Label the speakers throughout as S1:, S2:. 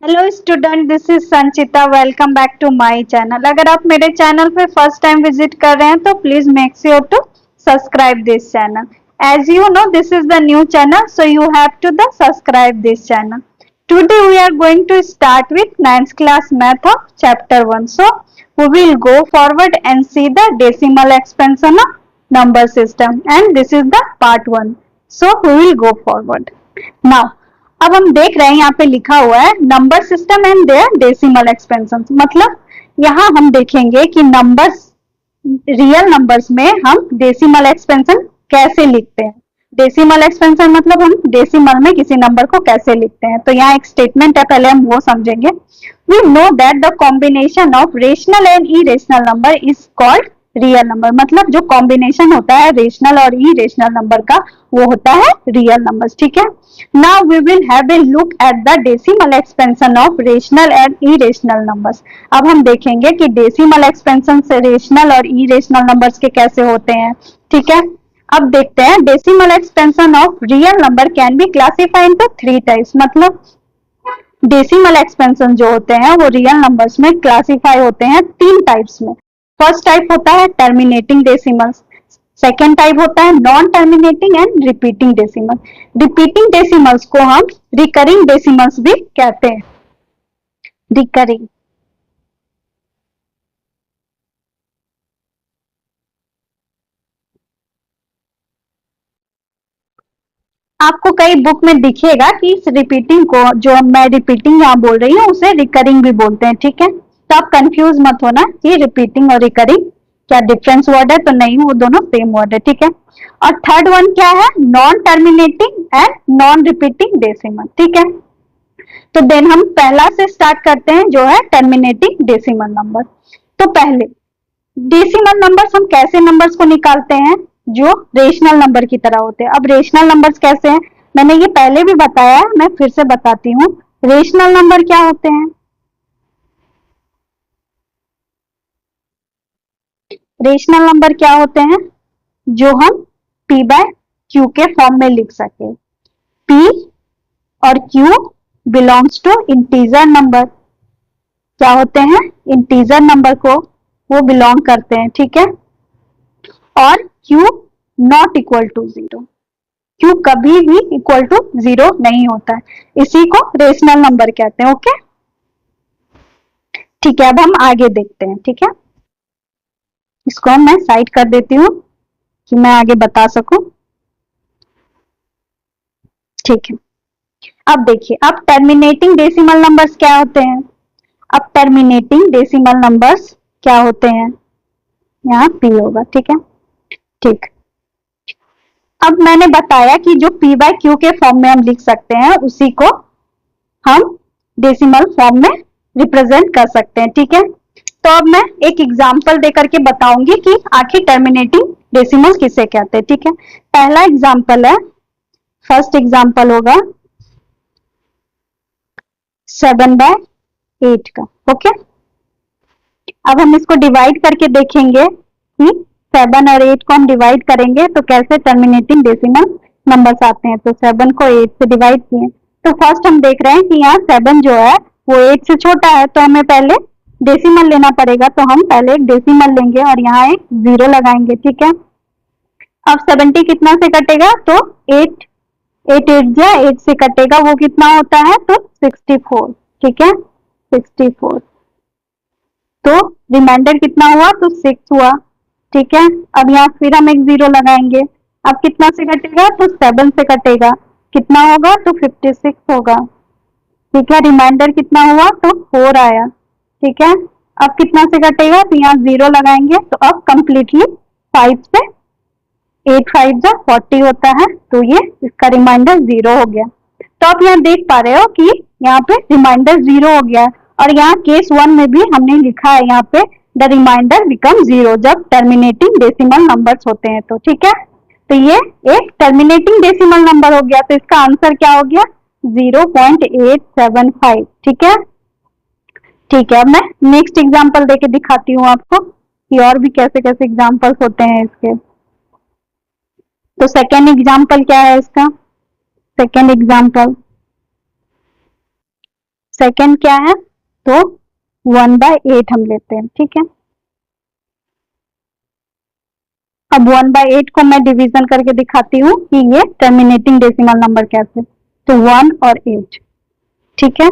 S1: Hello student, this is Sanchita. Welcome back to my channel. अगर आप मेरे चैनल पे फर्स्ट टाइम विजिट कर रहे हैं तो please make sure to subscribe this channel. As you know, this is the new channel, so you have to the subscribe this channel. Today we are going to start with 9th class math of chapter 1. So we will go forward and see the decimal expansion of number system, and this is the part 1. So we will go forward now. अब हम देख रहे हैं यहाँ पे लिखा हुआ है number system and their decimal expansion. मतलब यहाँ हम देखेंगे कि नंबर्स, रियल नंबर्स में हम डेसिमल एक्सपेंशन कैसे लिखते हैं। डेसिमल एक्सपेंशन मतलब हम डेसिमल में किसी नंबर को कैसे लिखते हैं। तो यहाँ एक स्टेटमेंट है, पहले हम वो समझेंगे। We know that the combination of rational and irrational number is called real number. मतलब जो कॉम्बिनेशन होता है रेशनल और इरेशनल नंबर का, वो होता है रियल नंबर्स। ठीक है, now we will have a look at the decimal expansion of rational and irrational numbers. अब हम देखेंगे कि डेसिमल एक्सपेंशन से रेशनल और इरेशनल नंबर्स के कैसे होते हैं। ठीक है, अब देखते हैं decimal expansion of real number can be classified into 3 types. मतलब डेसिमल एक्सपेंशन जो होते हैं वो रियल नंबर्स में क्लासिफाई होते हैं 3 टाइप्स में। फर्स्ट टाइप होता है टर्मिनेटिंग डेसिमल्स, सेकेंड टाइप होता है non terminating and repeating decimal. Repeating decimals को हम रिकरिंग डेसिमल्स भी कहते हैं। रिकरिंग, आपको कई बुक में दिखेगा कि इस रिपीटिंग को, जो मैं रिपीटिंग यहाँ बोल रही हूँ, उसे रिकरिंग भी बोलते हैं। ठीक है, तो आप कंफ्यूज मत होना कि रिपीटिंग और रिकरिंग क्या डिफरेंस वर्ड है। तो नहीं, वो दोनों सेम वर्ड है। ठीक है, और थर्ड वन क्या है, non terminating and non repeating decimal. ठीक है, तो देन हम पहला से स्टार्ट करते हैं जो है टर्मिनेटिंग डेसिमल नंबर। तो पहले डेसिमल नंबर्स, हम कैसे नंबर्स को निकालते हैं, जो रेशनल नंबर की तरह होते हैं। अब रेशनल नंबर्स कैसे हैं, मैंने ये पहले भी बताया है, मैं फिर से बताती हूँ। रेशनल नंबर क्या होते हैं, रेशनल नंबर क्या होते हैं, जो हम p बाय क्यू के फॉर्म में लिख सके। p और q belongs to integer number, क्या होते हैं, इंटीजर नंबर को वो बिलोंग करते हैं। ठीक है, और q not equal to 0, q कभी भी इक्वल टू 0 नहीं होता है, इसी को रेशनल नंबर कहते हैं। ओके, ठीक है, अब हम आगे देखते हैं। ठीक है, इसको मैं साइड कर देती हूँ कि मैं आगे बता सकूं। ठीक है, अब देखिए, अब टर्मिनेटिंग डेसिमल नंबर्स क्या होते हैं। अब टर्मिनेटिंग डेसिमल नंबर्स क्या होते हैं, यहाँ p होगा। ठीक है, ठीक। अब मैंने बताया कि जो p बाय क्यू के फॉर्म में हम लिख सकते हैं, उसी को हम डेसिमल फॉर्म में रिप्रेजेंट कर सकते हैं। ठीक है, तो अब मैं एक एग्जांपल देकर के बताऊंगी कि आखिर टर्मिनेटिंग डेसिमल किसे कहते हैं। ठीक है, पहला एग्जांपल है, फर्स्ट एग्जांपल होगा 7/8 का। ओके, अब हम इसको डिवाइड करके देखेंगे कि 7 और 8 को हम डिवाइड करेंगे तो कैसे टर्मिनेटिंग डेसिमल नंबर्स आते हैं। तो 7 को 8 से डिवाइड किए, तो फर्स्ट हम देख रहे हैं कि यहाँ 7 जो है वो 8 से छोटा है, तो हमें पहले डेसिमल लेना पड़ेगा। तो हम पहले एक डेसिमल लेंगे और यहाँ एक 0 लगाएंगे। ठीक है, अब 70 कितना से कटेगा, तो 8 8 8 जा 8 से कटेगा, वो कितना होता है, तो 64। ठीक है, 64, तो रिमाइंडर कितना हुआ, तो 6 हुआ। ठीक है, अब यहाँ फिर हम एक 0 लगाएंगे। अब कितना से कटेगा, तो 7 से कटेगा, कितना होगा, तो 56 होगा। ठीक है, रिमाइंडर कितना हुआ, तो 4 आया। ठीक है, अब कितना से कटेगा, तो यहाँ 0 लगाएंगे। तो अब कंप्लीटली 5 से 8 5 जा 40 होता है, तो ये इसका रिमाइंडर 0 हो गया। तो आप यहाँ देख पा रहे हो कि यहाँ पे रिमाइंडर 0 हो गया, और यहाँ केस 1 में भी हमने लिखा है यहाँ पे द रिमाइंडर बिकम 0 जब टर्मिनेटिंग डेसिमल नंबर्स होते हैं। तो ठीक है, तो ये एक टर्मिनेटिंग डेसिमल नंबर हो गया, तो इसका आंसर क्या हो गया, 0.875। ठीक है, ठीक है, अब मैं नेक्स्ट एग्जाम्पल देके दिखाती हूँ आपको कि और भी कैसे कैसे एग्जाम्पल्स होते हैं इसके। तो सेकेंड एग्जाम्पल क्या है इसका, सेकेंड एग्जाम्पल सेकेंड क्या है, तो 1/8 हम लेते हैं, ठीक है। अब 1/8 को मैं डिवीजन करके दिखाती हूँ कि ये टर्मिनेटिंग डेसिमल नंबर कैसे, तो 1 और 8, ठीक है।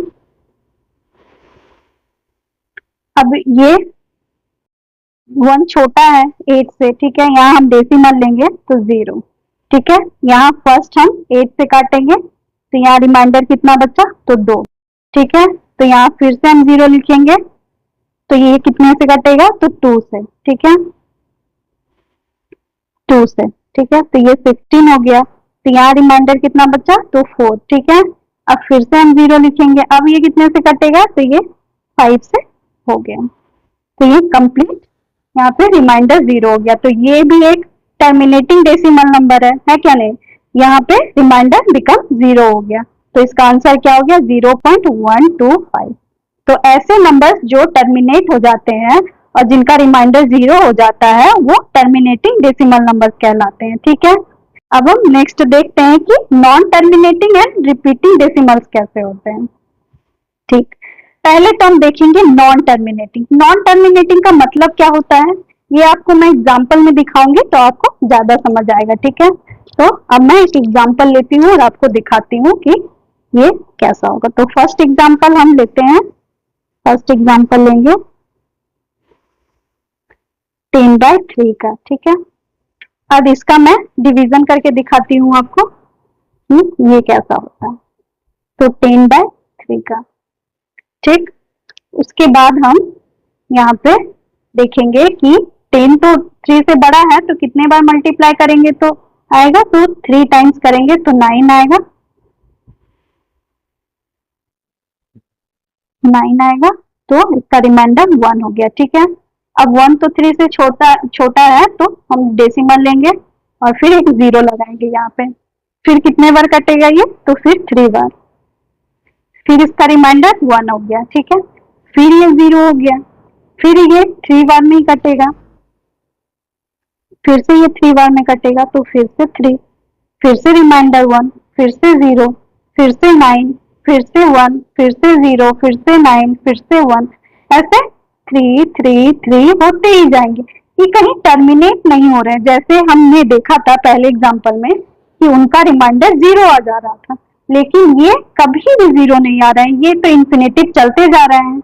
S1: अब ये 1 छोटा है 8 से, ठीक है, यहाँ हम डेसिमल लेंगे तो 0, ठीक है। यहाँ फर्स्ट हम 8 से काटेंगे तो यहाँ रिमाइंडर कितना बचा, तो 2, ठीक है। तो यहाँ फिर से हम 0 लिखेंगे तो ये कितने से कटेगा, तो 2 से, ठीक है, 2 से, ठीक है। तो ये 16 हो गया, तो यहाँ रिमाइंडर कितना बचा, तो 4, ठीक है। अब फिर से हम 0 लिखेंगे, अब ये कितने से कटेगा, तो ये 5 से हो गया, तो ये कंप्लीट यहाँ पे रिमाइंडर 0 हो गया। तो ये भी एक टर्मिनेटिंग डेसिमल नंबर है क्या नहीं, यहाँ पे रिमाइंडर बिकम 0 हो गया, तो इसका आंसर क्या हो गया, 0.125। तो ऐसे नंबर्स जो टर्मिनेट हो जाते हैं और जिनका रिमाइंडर 0 हो जाता है वो टर्मिनेटिंग डेसिमल नंबर कहलाते हैं, ठीक है। अब हम नेक्स्ट देखते हैं कि non terminating and repeating decimals कैसे होते हैं, ठीक। पहले तो हम देखेंगे नॉन टर्मिनेटिंग। नॉन टर्मिनेटिंग का मतलब क्या होता है, ये आपको मैं एग्जांपल में दिखाऊंगी तो आपको ज्यादा समझ आएगा, ठीक है। तो अब मैं एक एग्जांपल लेती हूँ और आपको दिखाती हूँ कि ये कैसा होगा। तो फर्स्ट एग्जांपल हम लेते हैं, फर्स्ट एग्जांपल लेंगे 10/3 का, ठीक है। अब इसका मैं डिवीजन करके दिखाती हूँ आपको कि ये कैसा होता है। तो 10/3 का, ठीक। उसके बाद हम यहाँ पे देखेंगे कि 10 तो 3 से बड़ा है तो कितने बार मल्टीप्लाई करेंगे तो आएगा, तो 3 टाइम्स करेंगे तो 9 आएगा, 9 आएगा, तो इसका रिमाइंडर 1 हो गया, ठीक है। अब 1 तो 3 से छोटा है तो हम डेसिमल लेंगे और फिर एक 0 लगाएंगे यहाँ पे, फिर कितने बार कटेगा ये, तो फिर 3 बार, फिर इसका रिमाइंडर 1 हो गया, ठीक है। फिर ये 0 हो गया, फिर ये 3 बार में ही कटेगा, फिर से ये 3 बार में कटेगा तो फिर से 3, फिर से रिमाइंडर 1, फिर से 0, फिर से 9, फिर से 1, फिर से 0, फिर से 9, फिर से 1, ऐसे 3 3 3 होते ही जाएंगे। ये कहीं टर्मिनेट नहीं हो रहे हैं, जैसे हमने देखा था पहले एग्जांपल में कि उनका रिमाइंडर 0 आ जा रहा था, लेकिन ये कभी भी 0 नहीं आ रहे हैं, ये तो इन्फिनिटिव चलते जा रहे हैं,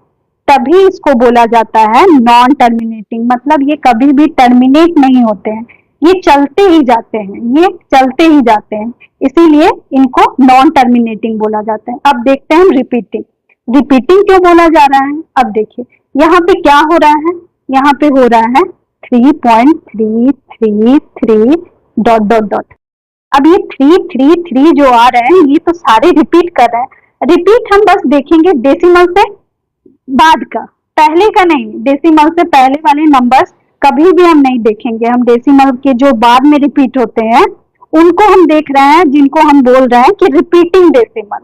S1: तभी इसको बोला जाता है नॉन टर्मिनेटिंग। मतलब ये कभी भी टर्मिनेट नहीं होते हैं, ये चलते ही जाते हैं, ये चलते ही जाते हैं, इसीलिए इनको नॉन टर्मिनेटिंग बोला जाता है। अब देखते हैं हम रिपीटिंग। रिपीटिंग क्यों बोला जा रहा है, अब देखिए यहाँ पे क्या हो रहा है, यहाँ पे हो रहा है 3.333 डॉट डॉट डॉट। अब ये 333 जो आ रहे हैं ये तो सारे रिपीट कर रहे हैं। रिपीट हम बस देखेंगे डेसिमल से बाद का, पहले का नहीं। डेसिमल से पहले वाले नंबर्स कभी भी हम नहीं देखेंगे, हम डेसिमल के जो बाद में रिपीट होते हैं उनको हम देख रहे हैं, जिनको हम बोल रहे हैं कि रिपीटिंग डेसिमल।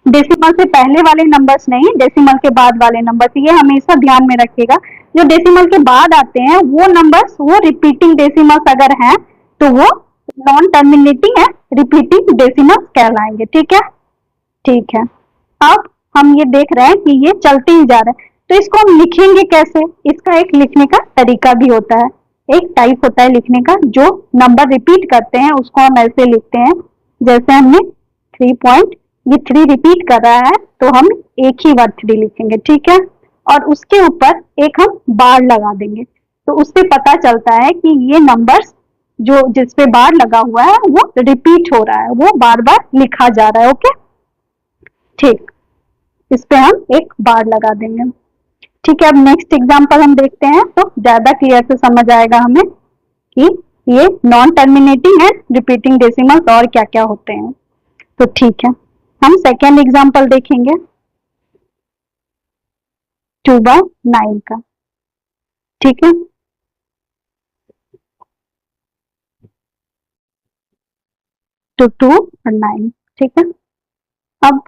S1: डेसिमल से पहले वाले नंबर्स नहीं, डेसिमल के बाद वाले नंबर्स, ये हमेशा ध्यान में रखिएगा। जो डेसिमल के बाद आते हैं वो नंबर्स, वो रिपीटिंग डेसिमल्स अगर हैं तो वो नॉन टर्मिनेटिंग है, रिपीटिंग डेसिमल्स कहलाएंगे, ठीक है, ठीक है। अब हम ये देख रहे हैं कि ये चलते ही जा रहा है, तो इसको हम लिखेंगे कैसे, इसका एक लिखने का तरीका भी होता है, एक टाइप होता है लिखने का। जो नंबर रिपीट करते हैं उसको हम ऐसे लिखते हैं, जैसे हमने 3 पॉइंट, ये 3 रिपीट कर रहा है तो हम एक ही बार 3 लिखेंगे, ठीक है, और उसके ऊपर एक हम बार लगा देंगे, तो उससे पता चलता है कि ये नंबर्स जो जिस पे बार लगा हुआ है वो रिपीट हो रहा है, वो बार बार लिखा जा रहा है, ओके, ठीक। इस पे हम एक बार लगा देंगे, ठीक है। अब नेक्स्ट एग्जांपल हम देखते हैं तो ज्यादा क्लियर से समझ आएगा हमें कि ये नॉन टर्मिनेटिंग है, रिपीटिंग डेसिमल्स और क्या क्या होते हैं। तो ठीक है, हम सेकेंड एग्जांपल देखेंगे 2/9 का, ठीक है। तो 2 और 9, ठीक है। अब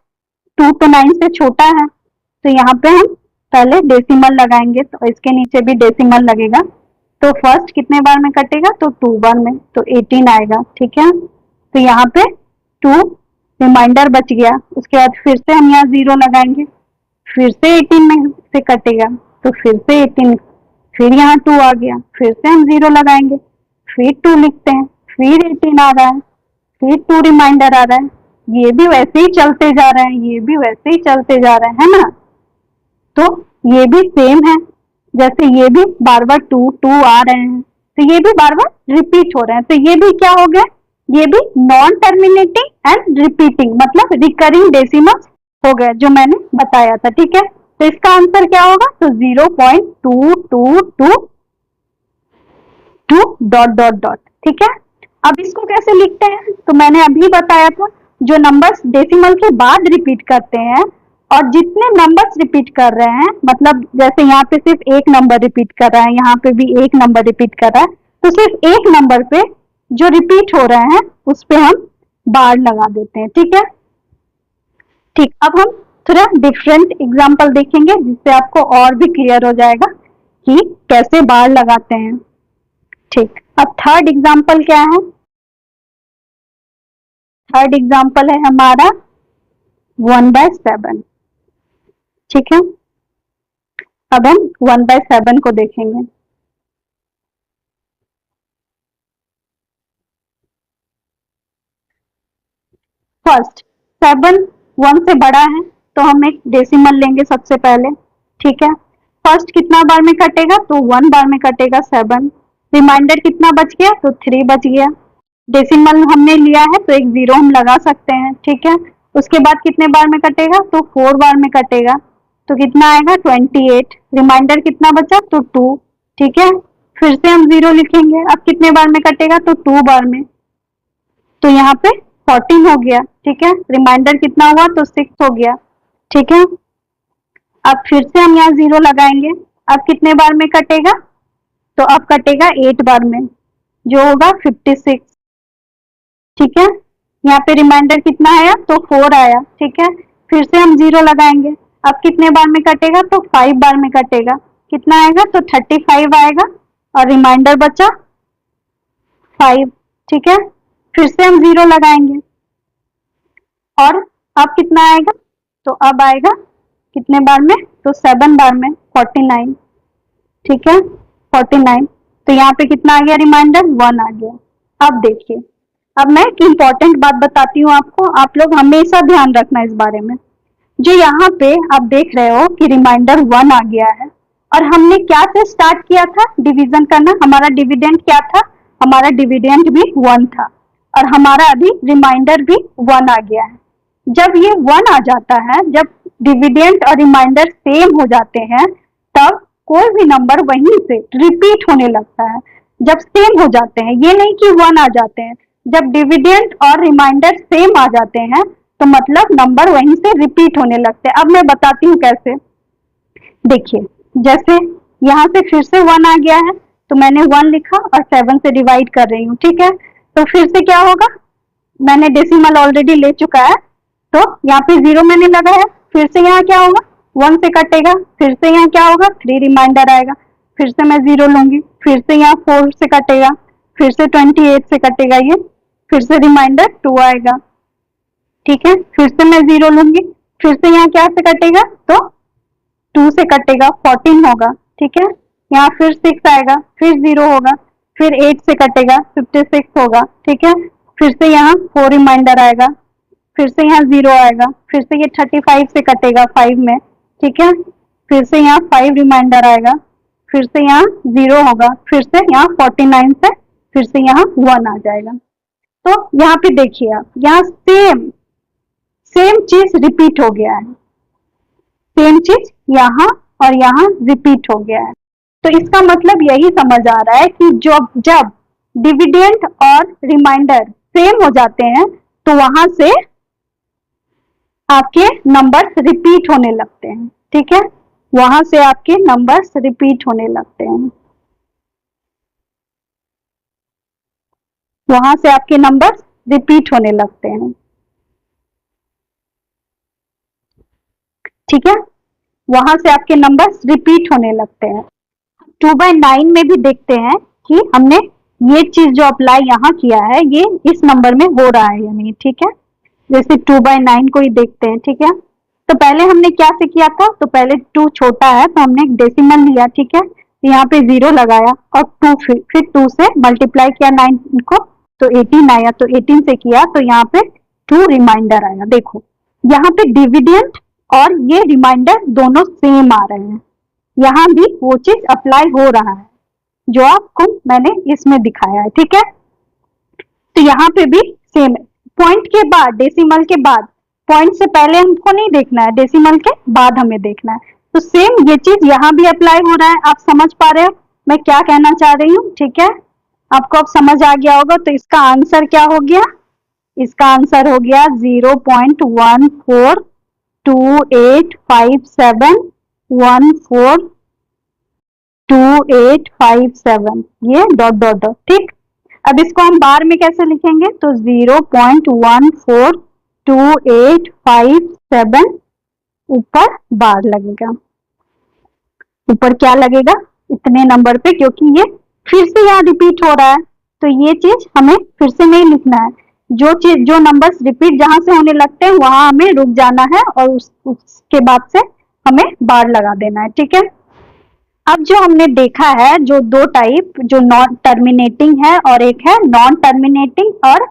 S1: 2 तो 9 से छोटा है तो यहाँ पे हम पहले डेसिमल लगाएंगे, तो इसके नीचे भी डेसिमल लगेगा, तो फर्स्ट कितने बार में कटेगा, तो 2 बार में, तो 18 आएगा, ठीक है। तो यहाँ पे 2 रिमाइंडर बच गया, उसके बाद फिर से हम यहाँ 0 लगाएंगे, फिर से 18 में से कटेगा तो फिर से 18, फिर यहाँ 2 आ गया, फिर से हम 0 लगाएंगे, फिर 2 लिखते हैं, फिर 18 आ रहा है, फिर 2 रिमाइंडर आ रहा है, ये भी वैसे ही चलते जा रहे हैं, ये भी वैसे ही चलते जा रहे हैं, है ना। तो ये भी सेम है, जैसे ये भी बार बार 2 आ रहे हैं, तो ये भी बार बार रिपीट हो रहे हैं, तो ये भी क्या हो गया, ये भी नॉन टर्मिनेटिंग एंड रिपीटिंग मतलब रिकरिंग डेसिमल्स हो गया, जो मैंने बताया था। ठीक है, तो इसका आंसर क्या होगा, तो 0.2222 डॉट डॉट डॉट। ठीक है, अब इसको कैसे लिखते हैं, तो मैंने अभी बताया था, जो नंबर्स डेसिमल के बाद रिपीट करते हैं और जितने नंबर्स रिपीट कर रहे हैं, मतलब जैसे यहाँ पे सिर्फ एक नंबर रिपीट कर रहा है, यहाँ पे भी एक नंबर रिपीट कर रहा है, तो सिर्फ एक नंबर पे जो रिपीट हो रहे हैं उस पे हम बार लगा देते हैं। ठीक है, ठीक, अब हम थोड़ा डिफरेंट एग्जांपल देखेंगे जिससे आपको और भी क्लियर हो जाएगा कि कैसे बार लगाते हैं। ठीक, अब थर्ड एग्जांपल क्या है, थर्ड एग्जांपल है हमारा 1/7। ठीक है, अब हम 1/7 को देखेंगे। फर्स्ट 7 1 से बड़ा है तो हम एक डेसिमल लेंगे सबसे पहले। ठीक है, फर्स्ट कितना बार में कटेगा, तो 1 बार में कटेगा 7, रिमाइंडर कितना बच गया, तो 3 बच गया, डेसिमल हमने लिया है तो एक 0 हम लगा सकते हैं। ठीक है, उसके बाद कितने बार में कटेगा, तो 4 बार में कटेगा, तो कितना आएगा 28, रिमाइंडर कितना बचा, तो 2। ठीक है, फिर से हम 0 लिखेंगे, अब कितने बार में कटेगा, तो 2 बार में, तो यहाँ पे 14 हो गया। ठीक है, रिमाइंडर कितना हुआ, तो 6 हो गया। ठीक है, अब फिर से हम यहाँ 0 लगाएंगे, अब कितने बार में कटेगा, तो अब कटेगा 8 बार में, जो होगा 56। ठीक है, यहाँ पे रिमाइंडर कितना आया, तो 4 आया। ठीक है, फिर से हम 0 लगाएंगे, अब कितने बार में कटेगा, तो 5 बार में कटेगा, कितना आएगा, तो 35 आएगा और रिमाइंडर बचा 5। ठीक है, फिर से हम 0 लगाएंगे और अब कितना आएगा, तो अब आएगा कितने बार में, तो 7 बार में 49। ठीक है, 49, तो यहाँ पे कितना आ गया, रिमाइंडर 1 आ गया। अब देखिए, अब मैं एक इम्पॉर्टेंट बात बताती हूँ आपको, आप लोग हमेशा ध्यान रखना इस बारे में। जो यहाँ पे आप देख रहे हो कि रिमाइंडर 1 आ गया है और हमने क्या से स्टार्ट किया था डिवीजन करना, हमारा डिविडेंड क्या था, हमारा डिविडेंड भी 1 था और हमारा अभी रिमाइंडर भी 1 आ गया है। जब ये 1 आ जाता है, जब डिविडेंड और रिमाइंडर सेम हो जाते हैं, तब कोई भी नंबर वहीं से रिपीट होने लगता है। जब सेम हो जाते हैं, ये नहीं कि 1 आ जाते हैं, जब डिविडेंड और रिमाइंडर सेम आ जाते हैं तो मतलब नंबर वहीं से रिपीट होने लगते हैं। अब मैं बताती हूँ कैसे। देखिए, जैसे यहाँ से फिर से 1 आ गया है तो मैंने 1 लिखा और 7 से डिवाइड कर रही हूँ। ठीक है, तो फिर से क्या होगा, मैंने डेसिमल ऑलरेडी ले चुका है तो यहाँ पे 0 मैंने लगाया, फिर से यहाँ क्या होगा, 1 से कटेगा, फिर से यहाँ क्या होगा, 3 रिमाइंडर आएगा, फिर से मैं 0 लूंगी, फिर से यहाँ 4 से कटेगा, फिर से 28 से कटेगा ये, फिर से रिमाइंडर 2 आएगा। ठीक है, फिर से मैं 0 लूंगी, फिर से यहाँ क्या से कटेगा, तो 2 से कटेगा, 14 होगा। ठीक है, यहाँ फिर 6 आएगा, फिर 0 होगा, फिर 8 से कटेगा, 56 होगा। ठीक है, फिर से यहाँ 4 रिमाइंडर आएगा, फिर से यहाँ 0 आएगा, फिर से ये 35 से कटेगा 5 में। ठीक है, फिर से यहाँ 5 रिमाइंडर आएगा, फिर से यहाँ 0 होगा, फिर से यहाँ 49 से फिर से यहाँ 1 आ जाएगा। तो यहाँ पे देखिए आप, यहाँ सेम चीज रिपीट हो गया है, सेम चीज यहाँ और यहाँ रिपीट हो गया है। तो इसका मतलब यही समझ आ रहा है कि जब डिविडेंड और रिमाइंडर सेम हो जाते हैं तो वहां से आपके नंबर्स रिपीट होने लगते हैं। ठीक है, वहां से आपके नंबर्स रिपीट होने लगते हैं, वहां से आपके नंबर्स रिपीट होने लगते हैं। ठीक है, वहां से आपके नंबर्स रिपीट होने लगते हैं। 2/9 में भी देखते हैं कि हमने ये चीज जो अप्लाई यहाँ किया है ये इस नंबर में हो रहा है या नहीं। ठीक है, जैसे 2/9 को ही देखते हैं। ठीक है, तो पहले हमने क्या से किया था, तो पहले 2 छोटा है तो हमने एक डेसिमल लिया, ठीक है, तो यहाँ पे 0 लगाया और 2 फिर 2 से मल्टीप्लाई किया 9 को, तो 18 आया, तो 18 से किया तो यहाँ पे 2 रिमाइंडर आया। देखो यहाँ पे डिविडेंड और ये रिमाइंडर दोनों सेम आ रहे हैं, यहाँ भी वो चीज अप्लाई हो रहा है जो आपको मैंने इसमें दिखाया है, ठीक है। तो यहाँ पे भी सेम है, पॉइंट के बाद, डेसिमल के बाद, पॉइंट से पहले हमको नहीं देखना है, डेसिमल के बाद हमें देखना है। तो सेम ये चीज यहाँ भी अप्लाई हो रहा है। आप समझ पा रहे हो मैं क्या कहना चाह रही हूँ, ठीक है, आपको अब समझ आ गया होगा। तो इसका आंसर क्या हो गया, इसका आंसर हो गया 0.142857 ये डॉट डॉट डॉट, ठीक। अब इसको हम बार में कैसे लिखेंगे, तो 0.142857 ऊपर बार लगेगा, ऊपर क्या लगेगा इतने नंबर पे, क्योंकि ये फिर से यहाँ रिपीट हो रहा है, तो ये चीज हमें फिर से नहीं लिखना है। जो चीज, जो नंबर्स रिपीट जहां से होने लगते हैं वहां हमें रुक जाना है और उसके बाद से हमें बार लगा देना है, ठीक है। अब जो हमने देखा है, जो 2 टाइप, जो नॉन टर्मिनेटिंग है और एक है नॉन टर्मिनेटिंग और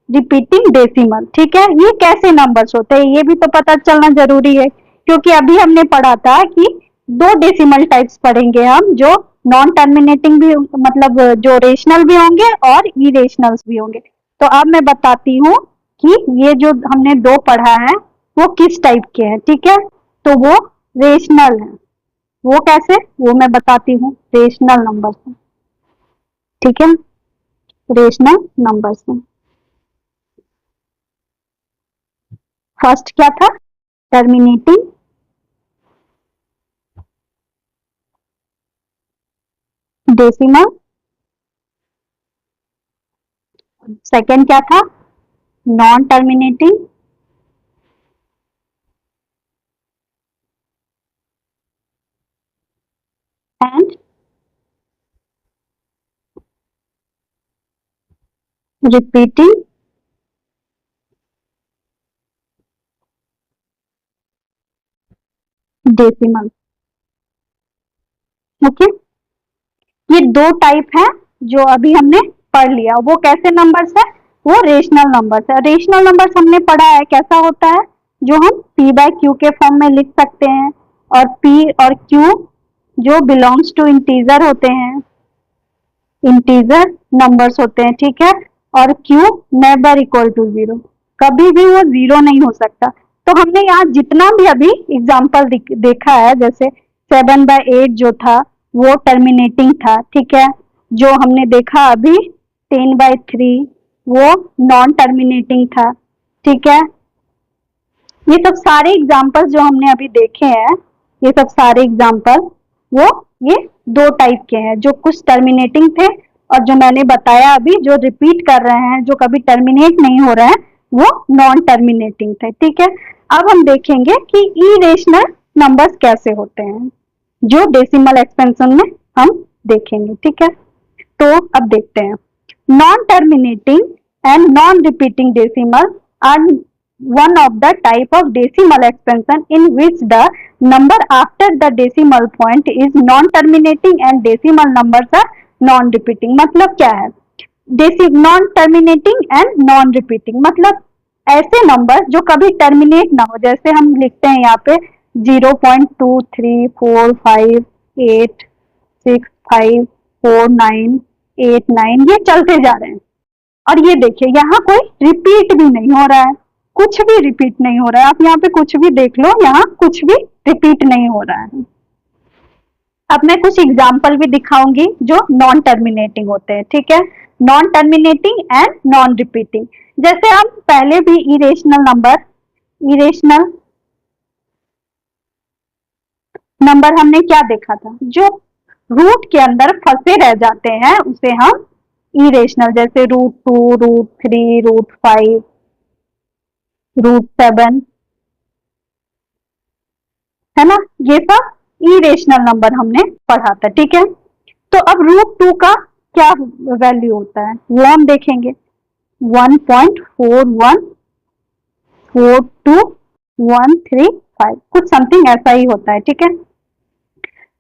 S1: रिपीटिंग डेसिमल, ठीक है। ये कैसे नंबर्स होते हैं ये भी तो पता चलना जरूरी है, क्योंकि अभी हमने पढ़ा था कि 2 डेसिमल टाइप्स पढ़ेंगे हम, जो नॉन टर्मिनेटिंग भी, मतलब जो रेशनल भी होंगे और इरेशनल्स भी होंगे। तो अब मैं बताती हूँ कि ये जो हमने 2 पढ़ा है वो किस टाइप के हैं, ठीक है। तो वो रेशनल है, वो कैसे, वो मैं बताती हूँ, रेशनल नंबर्स हैं, ठीक है, रेशनल नंबर्स हैं। फर्स्ट क्या था, टर्मिनेटिंग, डेसिमल, सेकंड क्या था, non terminating, and repeating decimal, okay. ये 2 टाइप है जो अभी हमने पढ़ लिया। वो कैसे नंबर्स है, वो रेशनल नंबर्स है। रेशनल नंबर्स हमने पढ़ा है कैसा होता है, जो हम p बाय क्यू के फॉर्म में लिख सकते हैं, और p और q जो बिलोंग्स टू इंटीजर होते हैं, इंटीजर नंबर्स होते हैं, ठीक है। और q नेवर इक्वल टू 0, कभी भी वो 0 नहीं हो सकता। तो हमने यहाँ जितना भी अभी एग्जाम्पल देखा है, जैसे 7/8 जो था वो टर्मिनेटिंग था, ठीक है। जो हमने देखा अभी 10/3 वो नॉन टर्मिनेटिंग था, ठीक है। ये सब सारे एग्जाम्पल जो हमने अभी देखे हैं, ये सब सारे एग्जाम्पल वो ये 2 टाइप के हैं, जो कुछ टर्मिनेटिंग थे और जो मैंने बताया अभी जो रिपीट कर रहे हैं, जो कभी टर्मिनेट नहीं हो रहे हैं, वो नॉन टर्मिनेटिंग थे, ठीक है। अब हम देखेंगे कि इरेशनल नंबर्स कैसे होते हैं, जो डेसिमल एक्सपेंशन में हम देखेंगे, ठीक है। तो अब देखते हैं, non terminating and non repeating decimal are one of the type of decimal expansion in which the number after the decimal point is non-terminating and decimal numbers are non-repeating। मतलब क्या है, non terminating and non repeating, मतलब ऐसे number जो कभी terminate ना हो, जैसे हम लिखते हैं यहाँ पे 0.2345865498 ये चलते जा रहे हैं, और ये देखिए यहाँ कोई रिपीट भी नहीं हो रहा है, कुछ भी रिपीट नहीं हो रहा है। आप यहाँ पे कुछ भी देख लो, यहाँ कुछ भी रिपीट नहीं हो रहा है। अब मैं कुछ एग्जाम्पल भी दिखाऊंगी जो नॉन टर्मिनेटिंग होते हैं, ठीक है, non terminating and non repeating. जैसे हम पहले भी इरेशनल नंबर हमने क्या देखा था, जो रूट के अंदर फंसे रह जाते हैं उसे हम इरेशनल, जैसे √2, √3, √5, √7, है ना, ये सब इरेशनल नंबर हमने पढ़ा था, ठीक है। तो अब √2 का क्या वैल्यू होता है वो हम देखेंगे, 1.414213 5 कुछ समथिंग ऐसा ही होता है, ठीक है।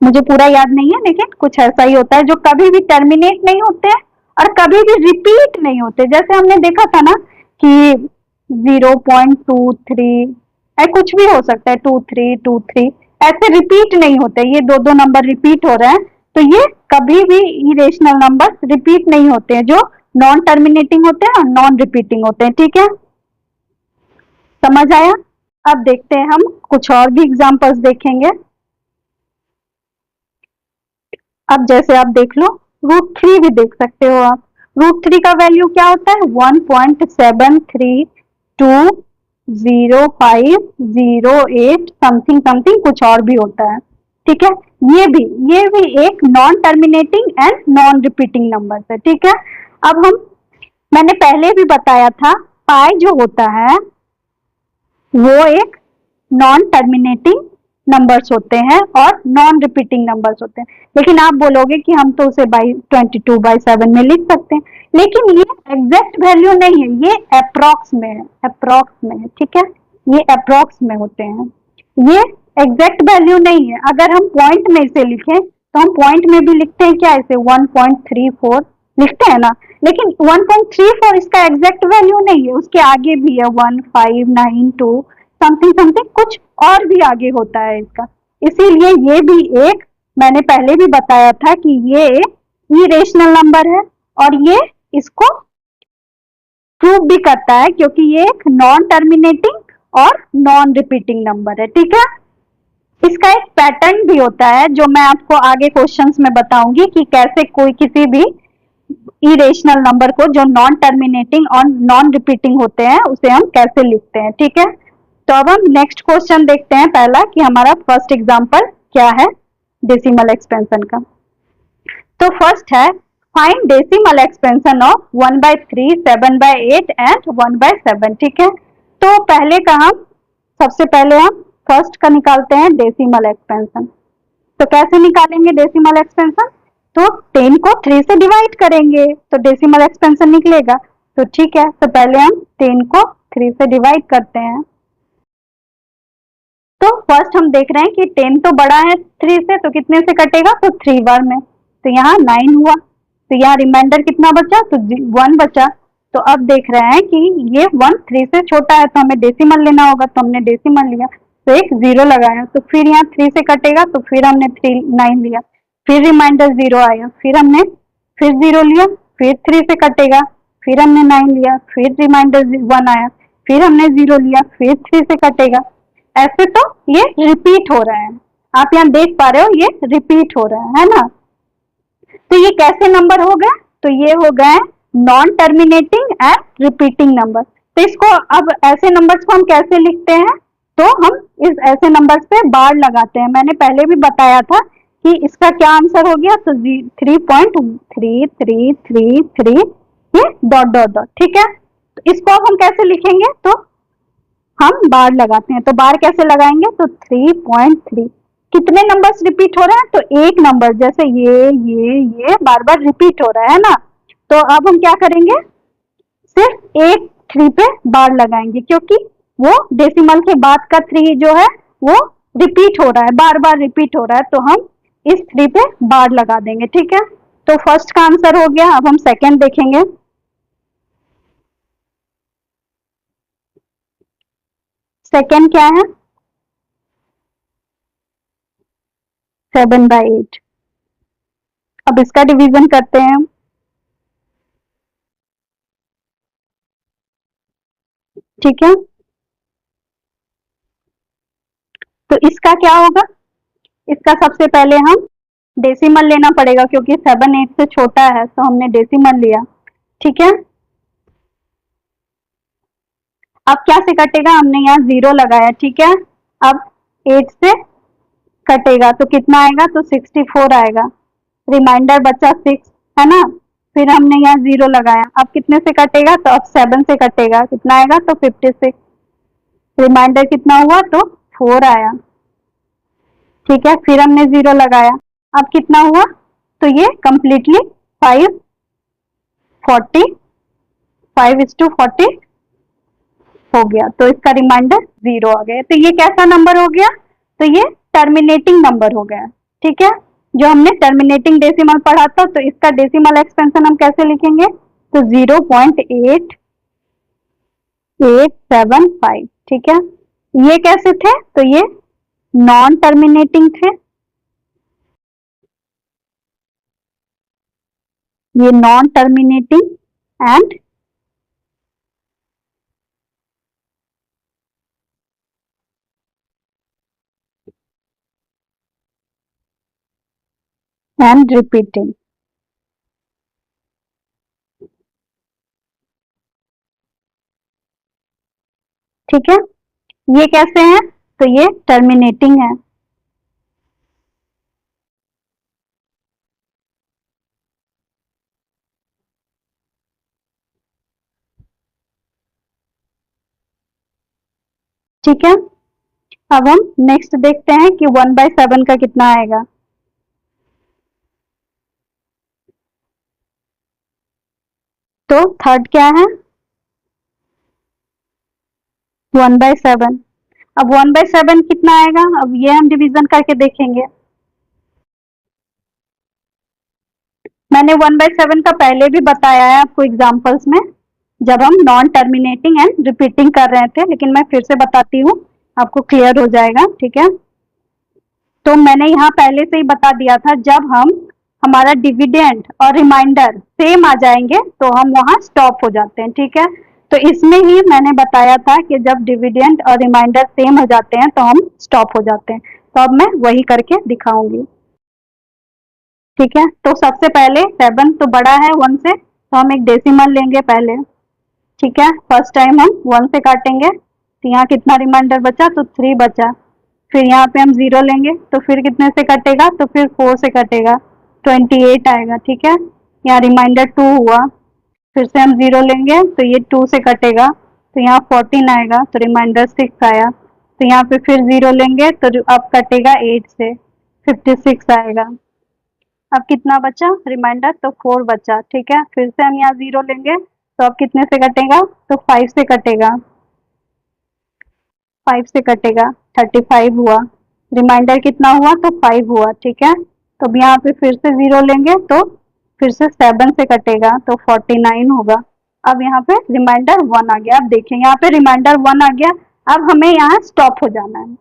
S1: मुझे पूरा याद नहीं है लेकिन कुछ ऐसा ही होता है जो कभी भी टर्मिनेट नहीं होते हैं और कभी भी रिपीट नहीं होते। जैसे हमने देखा था ना कि 0.23 कुछ भी हो सकता है, 2323 ऐसे रिपीट नहीं होते, ये दो दो नंबर रिपीट हो रहे हैं तो ये कभी भी इरेशनल नंबर रिपीट नहीं होते हैं, जो नॉन टर्मिनेटिंग होते हैं और नॉन रिपीटिंग होते हैं, ठीक है। समझ आया? अब देखते हैं हम कुछ और भी एग्जांपल्स देखेंगे। अब जैसे आप देख लो, √3 भी देख सकते हो आप। √3 का वैल्यू क्या होता है? 1.7320508 समथिंग समथिंग कुछ और भी होता है, ठीक है। ये भी एक non terminating and non repeating number है, ठीक है। अब हम, मैंने पहले भी बताया था, पाई जो होता है वो एक नॉन टर्मिनेटिंग नंबर्स होते हैं और नॉन रिपीटिंग नंबर्स होते हैं। लेकिन आप बोलोगे कि हम तो उसे 22/7 में लिख सकते हैं, लेकिन ये एग्जैक्ट वैल्यू नहीं है, ये अप्रॉक्स में है, अप्रॉक्स में है, ठीक है। ये अप्रॉक्स में होते हैं, ये एग्जैक्ट वैल्यू नहीं है। अगर हम पॉइंट में इसे लिखें तो हम पॉइंट में भी लिखते हैं क्या, इसे 1.34 लिखते हैं ना, लेकिन 1.34 इसका एग्जैक्ट वैल्यू नहीं है, उसके आगे भी है 1592 समथिंग समथिंग कुछ और भी आगे होता है इसका। इसीलिए ये भी एक, मैंने पहले भी बताया था कि ये इरेशनल नंबर है और ये इसको प्रूव भी करता है क्योंकि ये एक नॉन टर्मिनेटिंग और नॉन रिपीटिंग नंबर है, ठीक है। इसका एक पैटर्न भी होता है जो मैं आपको आगे क्वेश्चंस में बताऊंगी कि कैसे कोई किसी भी इरेशनल नंबर को जो नॉन टर्मिनेटिंग और नॉन रिपीटिंग होते हैं उसे हम कैसे लिखते हैं, ठीक है। तो अब हम नेक्स्ट क्वेश्चन देखते हैं पहला कि हमारा फर्स्ट एग्जांपल क्या है डेसिमल एक्सपेंशन का। तो फर्स्ट है find decimal expansion of 1/3, 7/8 and 1/7, ठीक है। तो पहले का हम, सबसे पहले हम फर्स्ट का निकालते हैं डेसिमल एक्सपेंशन। तो कैसे निकालेंगे डेसिमल एक्सपेंशन? तो 10 को 3 से डिवाइड करेंगे तो डेसिमल एक्सपेंशन निकलेगा। तो ठीक है, तो पहले हम 10 को 3 से डिवाइड करते हैं। तो फर्स्ट हम देख रहे हैं कि 10 तो बड़ा है 3 से, तो कितने से कटेगा? तो 3 बार में, तो यहाँ 9 हुआ, तो यहाँ रिमाइंडर कितना बचा? तो 1 बचा। तो अब देख रहे हैं कि ये 1 3 से छोटा है तो हमें डेसिमल लेना होगा, तो हमने डेसिमल लिया, तो एक 0 लगाया, तो फिर यहाँ 3 से कटेगा, तो फिर हमने 9 लिया, फिर रिमाइंडर 0 आया, फिर हमने फिर 0 लिया, फिर 3 से कटेगा, फिर हमने 9 लिया, फिर रिमाइंडर 1 आया, फिर हमने 0 लिया, फिर 3 से कटेगा। ऐसे तो ये रिपीट हो रहा है, आप यहाँ देख पा रहे हो ये रिपीट हो रहा है ना। तो ये कैसे नंबर हो गए? तो ये हो गए non terminating and repeating number. तो इसको, अब ऐसे नंबर्स को हम कैसे लिखते हैं? तो हम इस ऐसे नंबर्स पे बार लगाते हैं। मैंने पहले भी बताया था कि इसका क्या आंसर हो गया, तो 3.3333 ये डॉट डॉट डॉट, ठीक है। तो इसको अब हम कैसे लिखेंगे? तो हम बार लगाते हैं, तो बार कैसे लगाएंगे? तो 3.3 कितने नंबर्स रिपीट हो रहे हैं? तो एक नंबर, जैसे ये बार बार रिपीट हो रहा है ना, तो अब हम क्या करेंगे, सिर्फ एक 3 पे बार लगाएंगे क्योंकि वो डेसिमल के बाद का 3 जो है वो रिपीट हो रहा है, बार बार रिपीट हो रहा है, तो हम इस 3 पे बार लगा देंगे, ठीक है। तो फर्स्ट का आंसर हो गया। अब हम सेकंड देखेंगे। सेकंड क्या है? 7/8। अब इसका डिवीजन करते हैं, ठीक है। तो इसका क्या होगा? इसका सबसे पहले हम डेसिमल लेना पड़ेगा क्योंकि 7 8 से छोटा है, तो हमने डेसिमल लिया, ठीक है। अब क्या से कटेगा? हमने यहाँ 0 लगाया, ठीक है। अब 8 से कटेगा तो कितना आएगा? तो 64 आएगा, रिमाइंडर बचा 6, है ना। फिर हमने यहाँ 0 लगाया, अब कितने से कटेगा? तो अब 7 से कटेगा, कितना आएगा? तो 56, रिमाइंडर कितना हुआ? तो 4 आया, ठीक है। फिर हमने 0 लगाया, अब कितना हुआ? तो ये कंप्लीटली 5 40 5:40 हो गया, तो इसका रिमाइंडर 0 आ गया। तो ये कैसा नंबर हो गया? तो ये टर्मिनेटिंग नंबर हो गया। ठीक है, जो हमने टर्मिनेटिंग डेसिमल पढ़ा था, तो इसका डेसिमल एक्सपेंशन हम कैसे लिखेंगे? तो 0.8875। ठीक है, ये कैसे थे? तो ये नॉन टर्मिनेटिंग थे, ये नॉन टर्मिनेटिंग एंड रिपीटिंग। ठीक है, ये कैसे हैं? तो ये टर्मिनेटिंग है। ठीक है, अब हम नेक्स्ट देखते हैं कि 1/7 का कितना आएगा। तो थर्ड क्या है? 1/7। अब 1/7 कितना आएगा? अब ये हम डिवीजन करके देखेंगे। मैंने 1/7 का पहले भी बताया है आपको एग्जांपल्स में, जब हम नॉन टर्मिनेटिंग एंड रिपीटिंग कर रहे थे, लेकिन मैं फिर से बताती हूँ, आपको क्लियर हो जाएगा। ठीक है, तो मैंने यहाँ पहले से ही बता दिया था, जब हम हमारा डिविडेंड और रिमाइंडर सेम आ जाएंगे तो हम वहां स्टॉप हो जाते हैं। ठीक है, तो इसमें ही मैंने बताया था कि जब डिविडेंड और रिमाइंडर सेम हो जाते हैं तो हम स्टॉप हो जाते हैं। तो अब मैं वही करके दिखाऊंगी। ठीक है, तो सबसे पहले 7 तो बड़ा है 1 से, तो हम एक डेसिमल लेंगे पहले। ठीक है, फर्स्ट टाइम हम 1 से काटेंगे, तो यहाँ कितना रिमाइंडर बचा? तो 3 बचा। फिर यहाँ पे हम 0 लेंगे, तो फिर कितने से कटेगा? तो फिर 4 से कटेगा, 28 आएगा। ठीक है, यहाँ रिमाइंडर 2 हुआ। फिर से हम 0 लेंगे, तो ये 2 से कटेगा, तो यहाँ 14 आएगा, तो रिमाइंडर 6 आया। तो यहाँ पे फिर 0 लेंगे, तो अब कटेगा 8 से, 56 आएगा। अब कितना बचा रिमाइंडर? तो 4 बचा। ठीक है, फिर से हम यहाँ 0 लेंगे, तो अब कितने से कटेगा? तो 5 से कटेगा, 5 से कटेगा, 35 हुआ। रिमाइंडर कितना हुआ? तो 5 हुआ। ठीक है, तो अब यहाँ पे फिर से 0 लेंगे, तो फिर से 7 से कटेगा, तो 49 होगा। अब यहाँ पे रिमाइंडर 1 आ गया। अब देखिए यहाँ पे रिमाइंडर 1 आ गया। अब हमें यहाँ स्टॉप हो जाना है,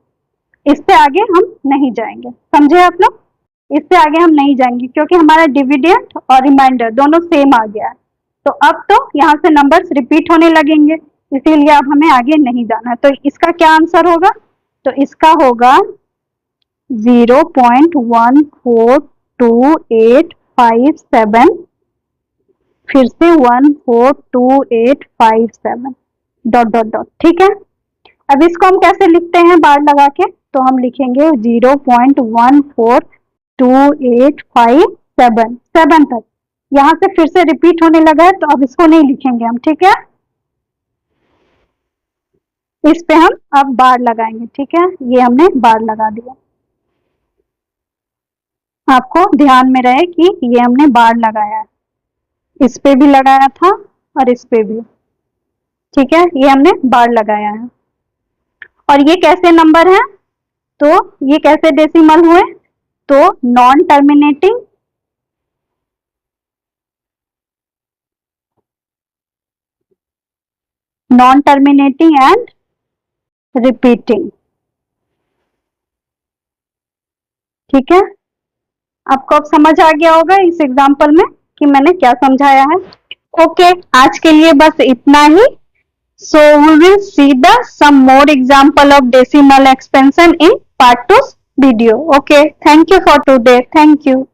S1: इससे आगे हम नहीं जाएंगे। समझे आप लोग? इससे आगे हम नहीं जाएंगे क्योंकि हमारा डिविडेंड और रिमाइंडर दोनों सेम आ गया है। तो अब तो यहाँ से नंबर्स रिपीट होने लगेंगे, इसीलिए अब हमें आगे नहीं जाना है। तो इसका क्या आंसर होगा? तो इसका होगा 0.142857, फिर से 142,857 डॉट डॉट डॉट। ठीक है, अब इसको हम कैसे लिखते हैं बार लगा के? तो हम लिखेंगे 0.142,857 7 तक। यहाँ से फिर से रिपीट होने लगा है, तो अब इसको नहीं लिखेंगे हम। ठीक है, इस पे हम अब बार लगाएंगे। ठीक है, ये हमने बार लगा दिया। आपको ध्यान में रहे कि ये हमने बार लगाया है, इस पे भी लगाया था और इस पे भी। ठीक है, ये हमने बार लगाया है। और ये कैसे नंबर है? तो ये कैसे डेसिमल हुए? तो नॉन टर्मिनेटिंग एंड रिपीटिंग। ठीक है, आपको अब समझ आ गया होगा इस एग्जांपल में कि मैंने क्या समझाया है। ओके, आज के लिए बस इतना ही। So we will see the some more example of decimal expansion in part 2 video. Okay, thank you for today. Thank you.